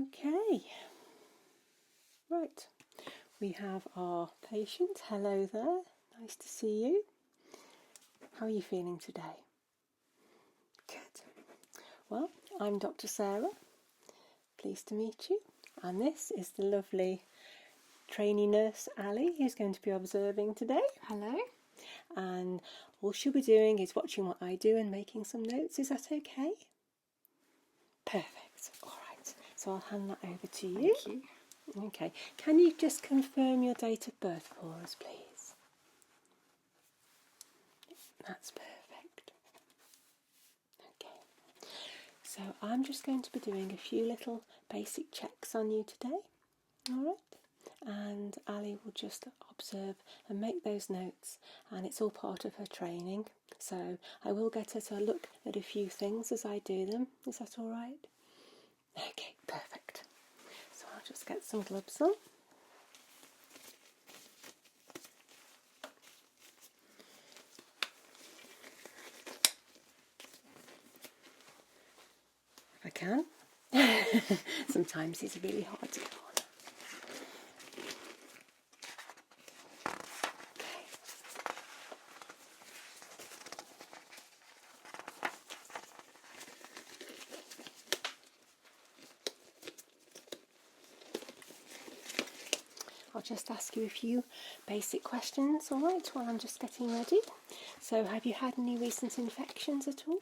Okay, right, we have our patient. Hello there, nice to see you. How are you feeling today? Good. Well, I'm Dr. Sarah, pleased to meet you, and this is the lovely trainee nurse Ali who's going to be observing today. Hello. And all she'll be doing is watching what I do and making some notes. Is that okay? Perfect. All right. So I'll hand that over to you. Thank you. Okay. Can you just confirm your date of birth for us, please? That's perfect. Okay. So I'm just going to be doing a few little basic checks on you today. All right. And Ali will just observe and make those notes, and it's all part of her training, so I will get her to look at a few things as I do them. Is that all right? Okay, perfect. So I'll just get some gloves on. If I can. Sometimes it's really hard to get on. I'll just ask you a few basic questions, all right, while I'm just getting ready. So, have you had any recent infections at all?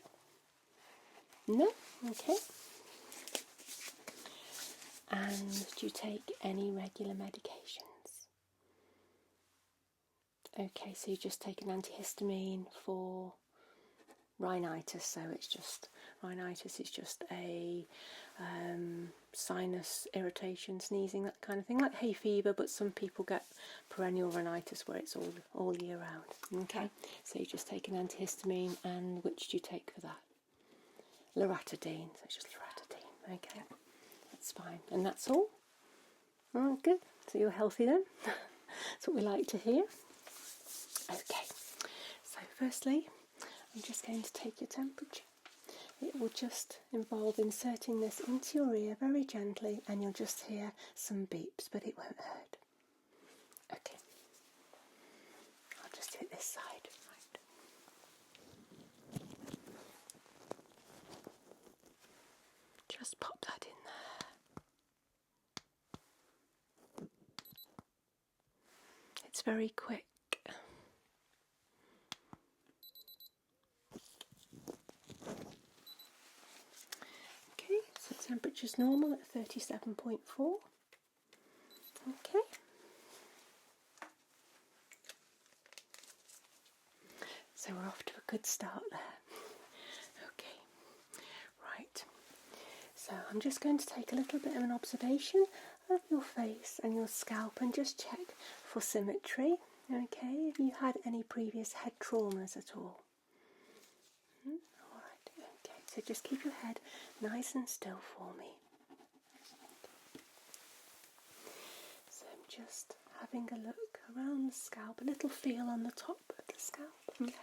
No? Okay. And do you take any regular medications? Okay, so you just take an antihistamine for rhinitis, so it's just, rhinitis is just a sinus irritation, sneezing, that kind of thing, like hay fever, but some people get perennial rhinitis where it's all year round. Okay, so you just take an antihistamine, and which do you take for that? Loratadine, so it's just loratadine. Okay, that's fine, and that's all? Oh, good, so you're healthy then. That's what we like to hear. Okay, so firstly, I'm just going to take your temperature. It will just involve inserting this into your ear very gently, and you'll just hear some beeps, but it won't hurt. Okay. I'll just hit this side. Right. Just pop that in there. It's very quick. Okay, so temperature's normal at 37.4. Okay. So we're off to a good start there. Okay, right. So I'm just going to take a little bit of an observation of your face and your scalp and just check for symmetry. Okay, have you had any previous head traumas at all? Alright, okay, so just keep your head nice and still for me. So I'm just having a look around the scalp, a little feel on the top of the scalp. Okay.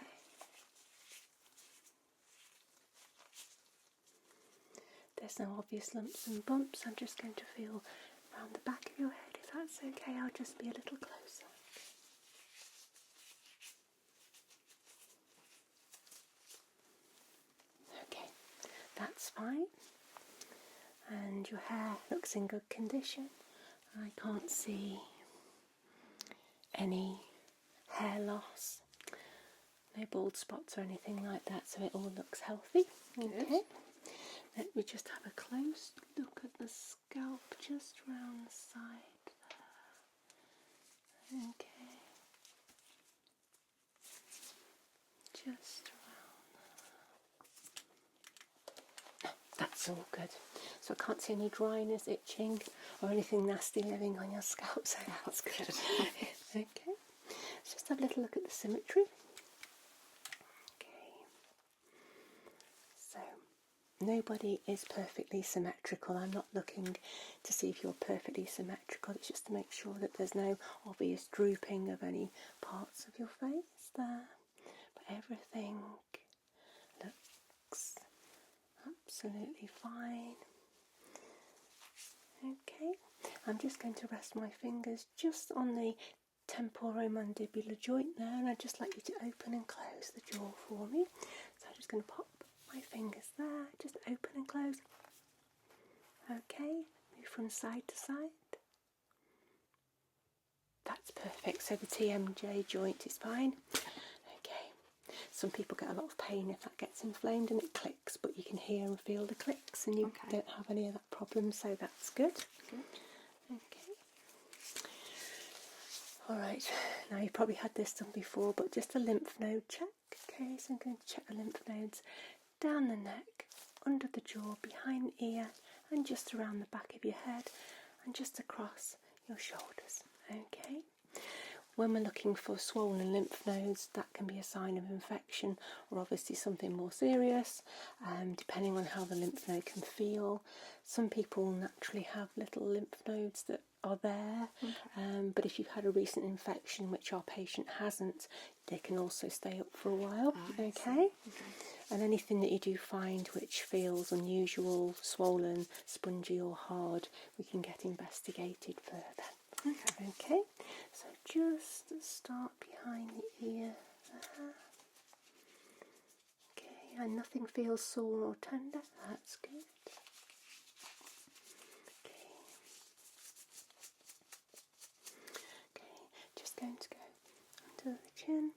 There's no obvious lumps and bumps. I'm just going to feel around the back of your head. If that's okay, I'll just be a little closer. Okay, that's fine. And your hair looks in good condition. I can't see any hair loss, no bald spots or anything like that, so it all looks healthy. Okay. Let me just have a close look at the scalp, just round the side there. Okay. Just around. That's all good. So I can't see any dryness, itching, or anything nasty living on your scalp, so that's good. Okay. Let's just have a little look at the symmetry. Okay. So, nobody is perfectly symmetrical. I'm not looking to see if you're perfectly symmetrical. It's just to make sure that there's no obvious drooping of any parts of your face there. But everything looks absolutely fine. Okay, I'm just going to rest my fingers just on the temporomandibular joint there, and I'd just like you to open and close the jaw for me. So I'm just going to pop my fingers there, just open and close. Okay, move from side to side. That's perfect. So the TMJ joint is fine. Okay. Some people get a lot of pain if that gets inflamed and it clicks, but you can hear and feel the clicks, and you don't have any of that problem, so that's good. Okay. Alright, now you've probably had this done before, but just a lymph node check. Okay, so I'm going to check the lymph nodes down the neck, under the jaw, behind the ear, and just around the back of your head, and just across your shoulders. Okay. When we're looking for swollen lymph nodes, that can be a sign of infection or obviously something more serious, depending on how the lymph node can feel. Some people naturally have little lymph nodes that are there, but if you've had a recent infection, which our patient hasn't, they can also stay up for a while. Okay. And anything that you do find which feels unusual, swollen, spongy or hard, we can get investigated further. Okay, so just start behind the ear there. Okay, and nothing feels sore or tender, that's good. Okay, just going to go under the chin.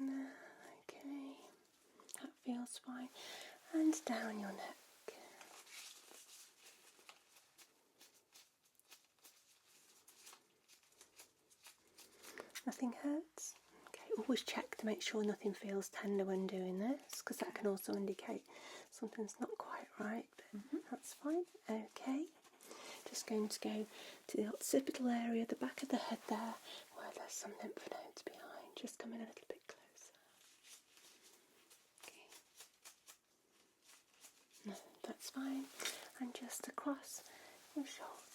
Okay, that feels fine. And down your neck. Nothing hurts? Okay, always check to make sure nothing feels tender when doing this, because that can also indicate something's not quite right, but that's fine. Okay, just going to go to the occipital area, the back of the head there, where there's some lymph nodes behind. Just come in a little bit closer. Okay. No, that's fine. And just across your shoulders.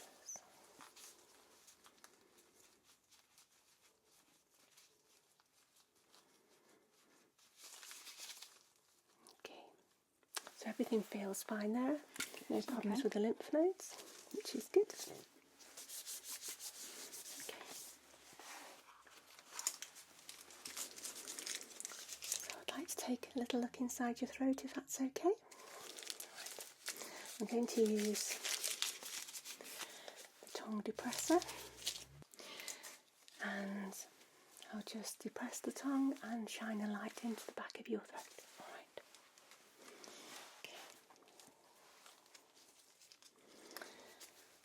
So everything feels fine there, no problems with the lymph nodes, which is good. Okay. So I'd like to take a little look inside your throat if that's okay. Right. I'm going to use the tongue depressor, and I'll just depress the tongue and shine a light into the back of your throat.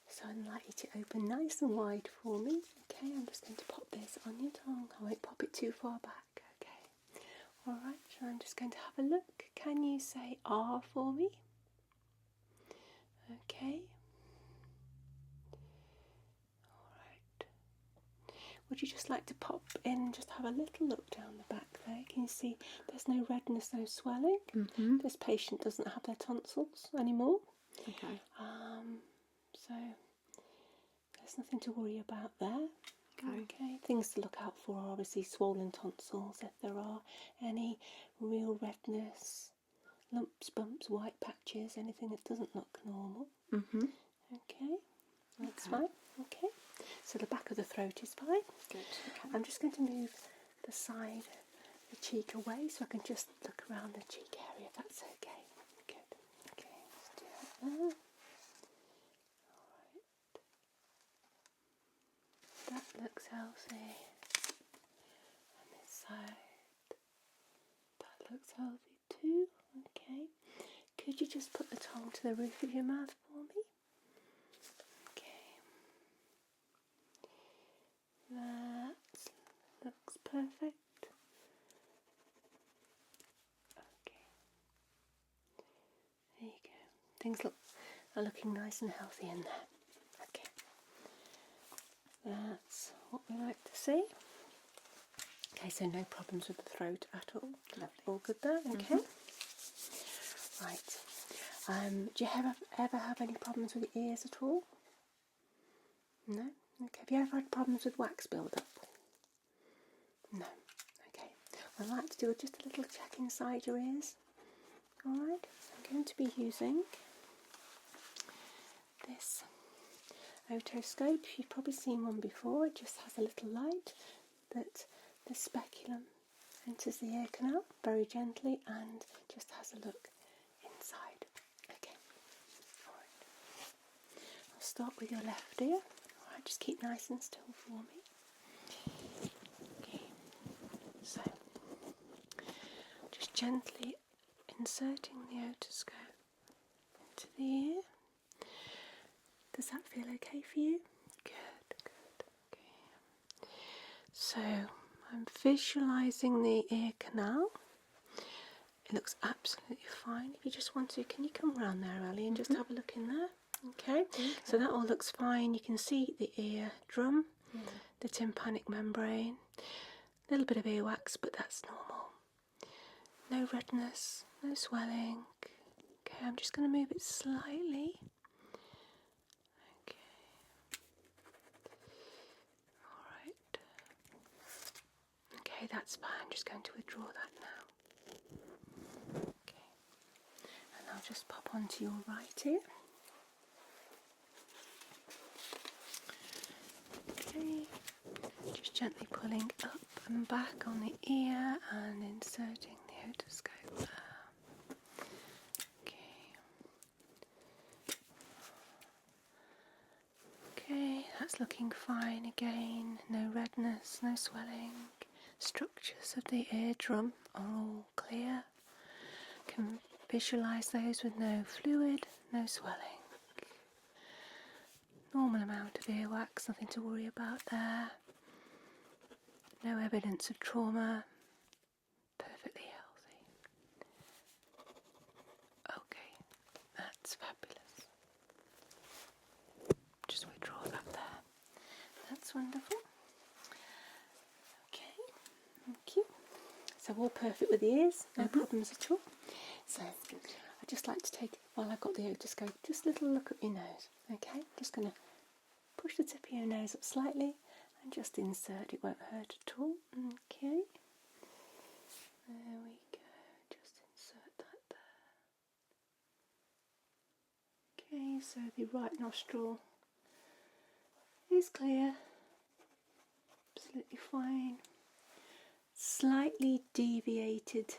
So I'd like you to open nice and wide for me. Okay, I'm just going to pop this on your tongue. I won't pop it too far back. Okay. Alright, so I'm just going to have a look. Can you say R for me? Okay. Alright. Would you just like to pop in and just have a little look down the back there? Can you see there's no redness, no swelling? This patient doesn't have their tonsils anymore. Okay. So there's nothing to worry about there. Okay. Things to look out for are obviously swollen tonsils, if there are any, real redness, lumps, bumps, white patches, anything that doesn't look normal. Okay, that's fine. Okay, so the back of the throat is fine. Good. Okay. I'm just going to move the side, the cheek away, so I can just look around the cheek area, if that's okay. Good. Okay, let's do that there. That looks healthy. And this side, that looks healthy too. Okay. Could you just put the tongue to the roof of your mouth for me? Okay. That looks perfect. Okay. There you go. Things are looking nice and healthy in there. Okay. That's what we like to see. Okay, so no problems with the throat at all. Lovely. All good there? Okay. Right. Do you ever have any problems with your ears at all? No? Okay. Have you ever had problems with wax build-up? No. Okay. I'd like to do just a little check inside your ears. Alright. I'm going to be using this otoscope. You've probably seen one before. It just has a little light that the speculum enters the ear canal very gently and just has a look inside. Okay, alright. I'll start with your left ear. Alright, just keep nice and still for me. Okay, so just gently inserting the otoscope into the ear. Does that feel okay for you? Good, good. Okay. So I'm visualising the ear canal. It looks absolutely fine. If you just want to, can you come round there, Ali, and just have a look in there? Okay. So that all looks fine. You can see the ear drum, the tympanic membrane, a little bit of earwax, but that's normal. No redness, no swelling. Okay, I'm just going to move it slightly. Okay. Alright. Okay, that's fine. I'm just going to withdraw that now. Okay. And I'll just pop onto your right ear. Okay. Just gently pulling up and back on the ear and inserting the otoscope there. Okay, that's looking fine again. No redness, no swelling. Structures of the eardrum are all clear. Can visualise those with no fluid, no swelling. Normal amount of earwax, nothing to worry about there. No evidence of trauma. Perfectly healthy. Okay, that's fabulous. Just withdraw that there. That's wonderful. Okay, thank you. So all perfect with the ears, no problems at all. So I'd just like to take, while I've got the otoscope, just a little look at your nose. Okay, just going to push the tip of your nose up slightly and just insert. It won't hurt at all. Okay, there we go. Just insert that there. Okay, so the right nostril is clear, absolutely fine. Slightly deviated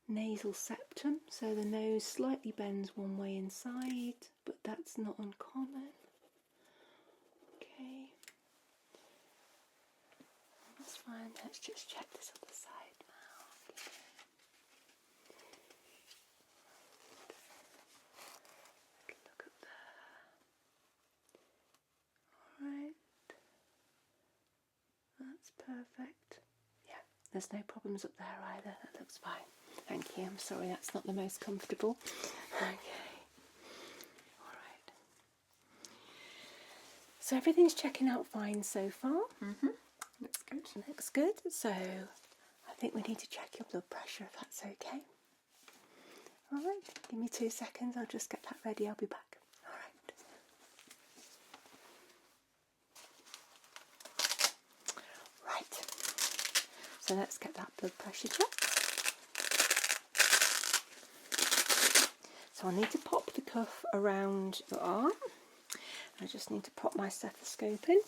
nasal septum, so the nose slightly bends one way inside, but that's not uncommon. Okay, that's fine. Let's just check this other side now. Okay. Look up there. Alright, that's perfect. Yeah, there's no problems up there either. That looks fine. Thank you. I'm sorry that's not the most comfortable. Okay. Alright. So everything's checking out fine so far. Looks good. Looks good. So I think we need to check your blood pressure if that's okay. Alright, give me 2 seconds. I'll just get that ready. I'll be back. Alright. Right. So let's get that blood pressure checked. So I need to pop the cuff around your arm. I just need to pop my stethoscope in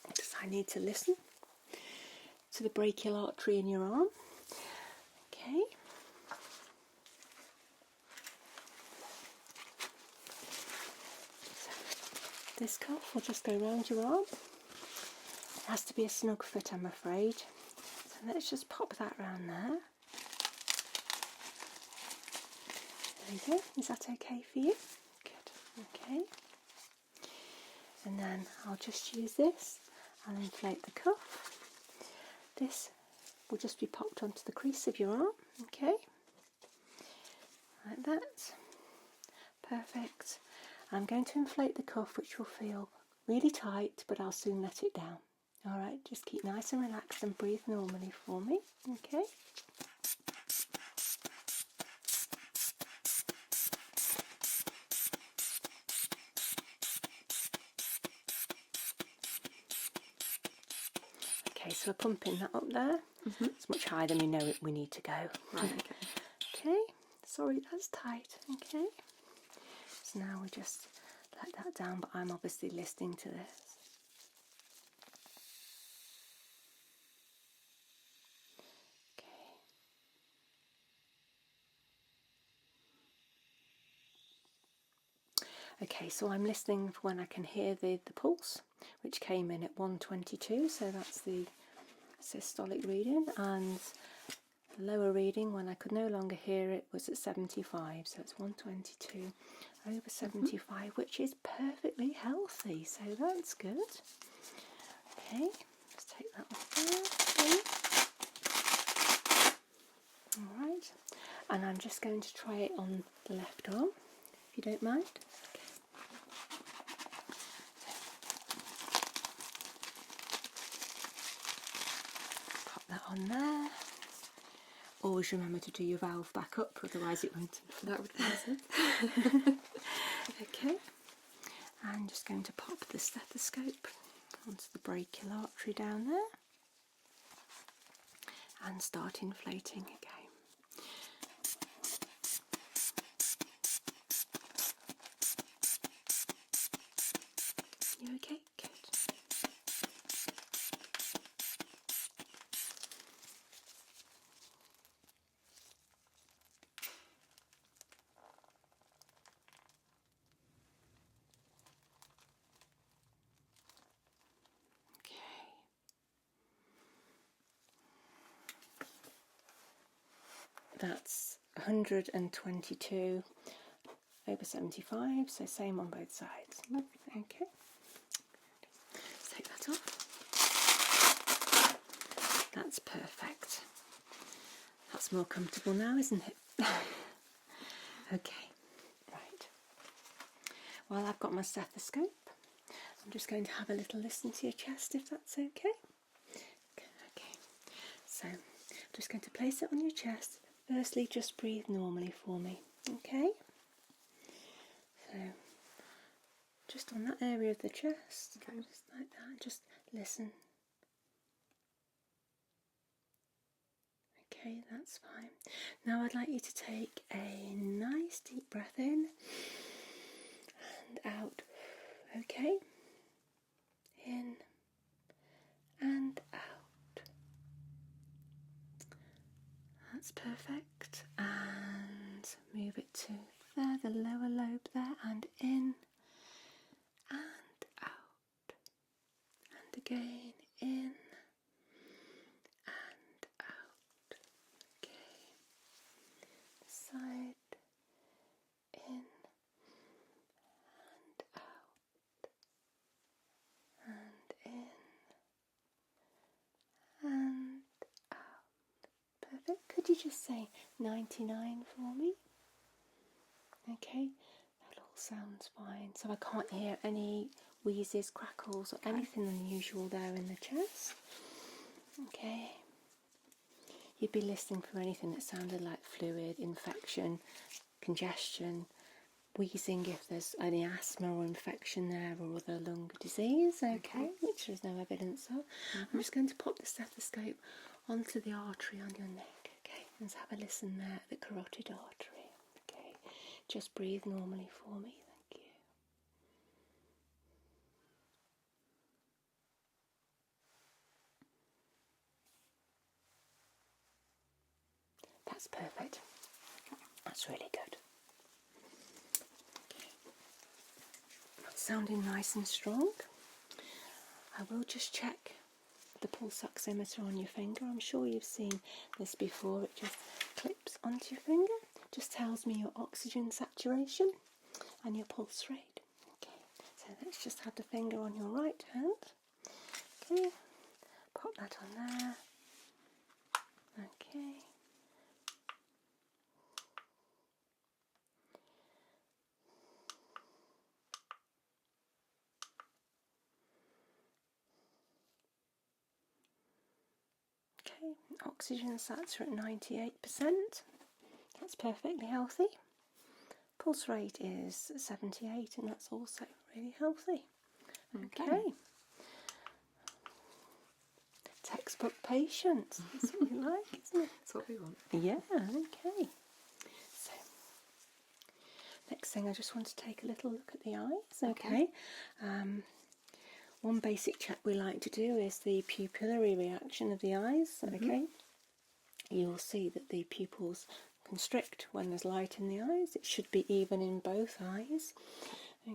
because I need to listen to the brachial artery in your arm. Okay. So this cuff will just go around your arm. It has to be a snug fit, I'm afraid. So let's just pop that around there. There you go. Is that okay for you? Good. Okay. And then I'll just use this and inflate the cuff. This will just be popped onto the crease of your arm. Okay. Like that. Perfect. I'm going to inflate the cuff, which will feel really tight, but I'll soon let it down. Alright, just keep nice and relaxed and breathe normally for me. Okay. Okay, so we're pumping that up there. It's much higher than we need to go. Right, okay. Okay, sorry, that's tight. Okay. So now we just let that down, but I'm obviously listening to this. Okay, so I'm listening for when I can hear the pulse, which came in at 122, so that's the systolic reading, and the lower reading when I could no longer hear it was at 75, so it's 122 over 75, which is perfectly healthy, so that's good. Okay, let's take that off there. Alright, and I'm just going to try it on the left arm, if you don't mind. That on there. Always remember to do your valve back up, otherwise it won't. That would be nice. Okay, I'm just going to pop the stethoscope onto the brachial artery down there and start inflating again. You okay? Good. That's 122 over 75, so same on both sides. Okay, let's take that off. That's perfect. That's more comfortable now, isn't it? Okay, right. While I've got my stethoscope, I'm just going to have a little listen to your chest, if that's okay. Okay, so I'm just going to place it on your chest. Firstly, just breathe normally for me, okay? So, just on that area of the chest, okay. Just like that, just listen. Okay, that's fine. Now I'd like you to take a nice deep breath in and out, okay? In and out. That's perfect. And move it to there, the lower lobe there, and in and out. And again, in and out. Okay. Side, in and out. And in and out. Perfect. Could you just say 99 for me? Okay, that all sounds fine. So I can't hear any wheezes, crackles, or anything unusual there in the chest. Okay. You'd be listening for anything that sounded like fluid, infection, congestion, wheezing if there's any asthma or infection there or other lung disease, okay, which there's no evidence of. I'm just going to pop the stethoscope onto the artery on your neck, okay, let's have a listen there at the carotid artery, okay, just breathe normally for me, thank you. That's perfect, that's really good. That's sounding nice and strong. I will just check the pulse oximeter on your finger. I'm sure you've seen this before. It just clips onto your finger. Just tells me your oxygen saturation and your pulse rate. Okay, so let's just have the finger on your right hand. Okay, pop that on there. Okay. Okay, oxygen sats are at 98%. That's perfectly healthy. Pulse rate is 78, and that's also really healthy. Okay. Textbook patient. That's what we like, isn't it? That's what we want. Yeah, okay. So, next next thing, I just want to take a little look at the eyes, okay? One basic check we like to do is the pupillary reaction of the eyes, okay? You'll see that the pupils constrict when there's light in the eyes. It should be even in both eyes.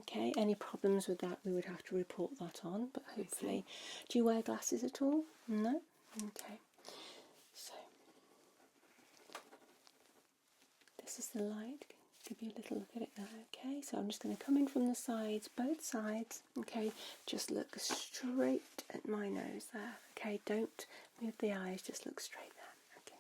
Okay, any problems with that we would have to report that on, but hopefully... Do you wear glasses at all? No? Okay. So, this is the light. Give you a little look at it there, okay? So I'm just going to come in from the sides, both sides, okay? Just look straight at my nose there, okay? Don't move the eyes, just look straight there, okay?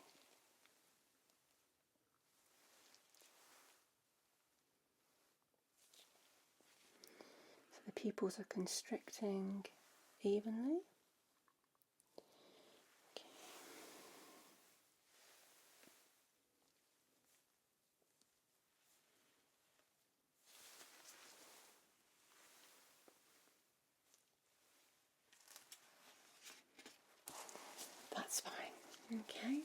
So the pupils are constricting evenly. That's fine, okay,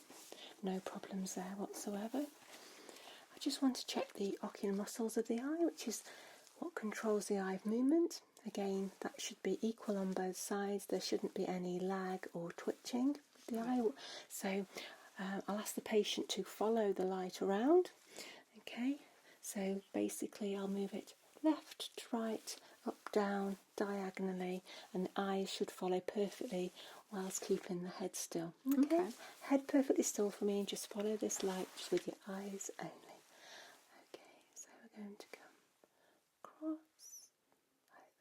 no problems there whatsoever. I just want to check the ocular muscles of the eye, which is what controls the eye movement. Again, that should be equal on both sides. There shouldn't be any lag or twitching with the eye. So I'll ask the patient to follow the light around, okay, so basically I'll move it left to right, up, down, diagonally, and the eyes should follow perfectly whilst keeping the head still. Okay. Head perfectly still for me and just follow this light just with your eyes only. Okay, so we're going to come across like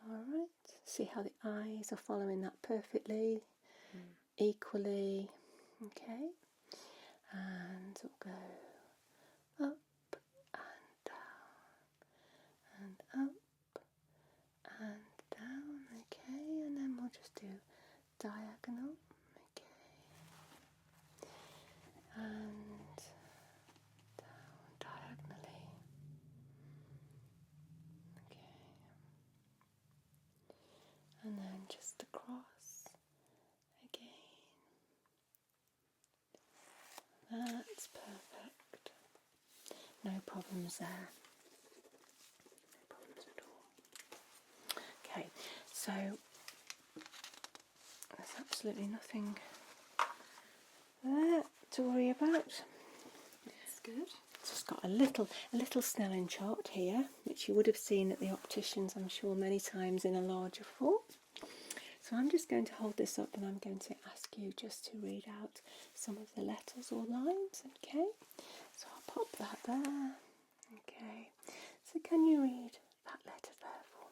that. Alright, see how the eyes are following that perfectly, equally. Okay, and we'll go up and down and up and down, okay, and then we'll just do diagonal, okay, and down diagonally, okay, and then just across again. That's perfect. No problems there. No problems at all. Okay, so there's absolutely nothing there to worry about. That's good. Just got a little Snellen chart here, which you would have seen at the opticians, I'm sure, many times in a larger form. So I'm just going to hold this up and I'm going to ask you just to read out some of the letters or lines, okay? So I'll pop that there, okay. So can you read that letter there for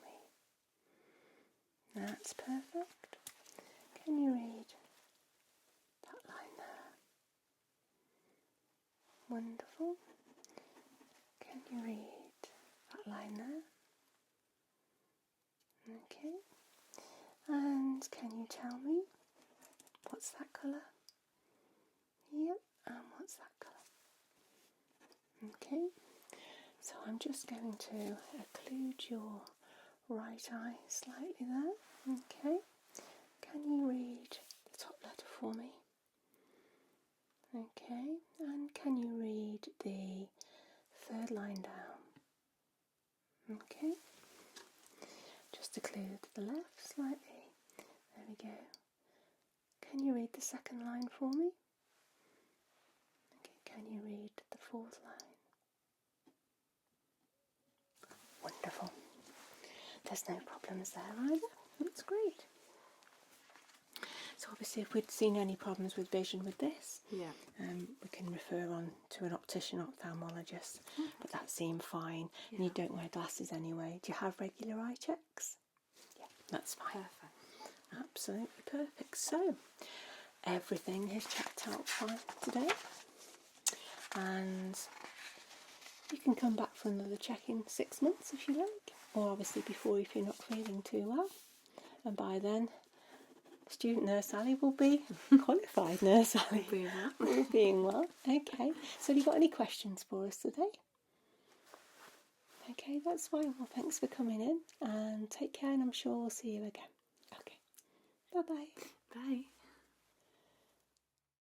me? That's perfect. Can you read that line there? Wonderful. Can you read that line there? Okay. And can you tell me what's that colour? Yep, and what's that colour? Okay, so I'm just going to occlude your right eye slightly there. Okay, can you read the top letter for me? Okay, and can you read the third line down? Okay, just occlude the left slightly. There we go. Can you read the second line for me? Okay, can you read the fourth line? Wonderful. There's no problems there either. That's great. So obviously if we'd seen any problems with vision with this, we can refer on to an optician or ophthalmologist, but that seemed fine. And you don't wear glasses anyway. Do you have regular eye checks? Yeah, that's fine. Perfect. Absolutely perfect. So everything is checked out fine today, and you can come back for another check in 6 months if you like, or obviously before if you're not feeling too well, and by then student nurse Sally will be qualified nurse Sally. All being well. Okay, so have you got any questions for us today? Okay, that's fine. Well, thanks for coming in, and take care, and I'm sure we'll see you again. Okay, bye-bye. Bye.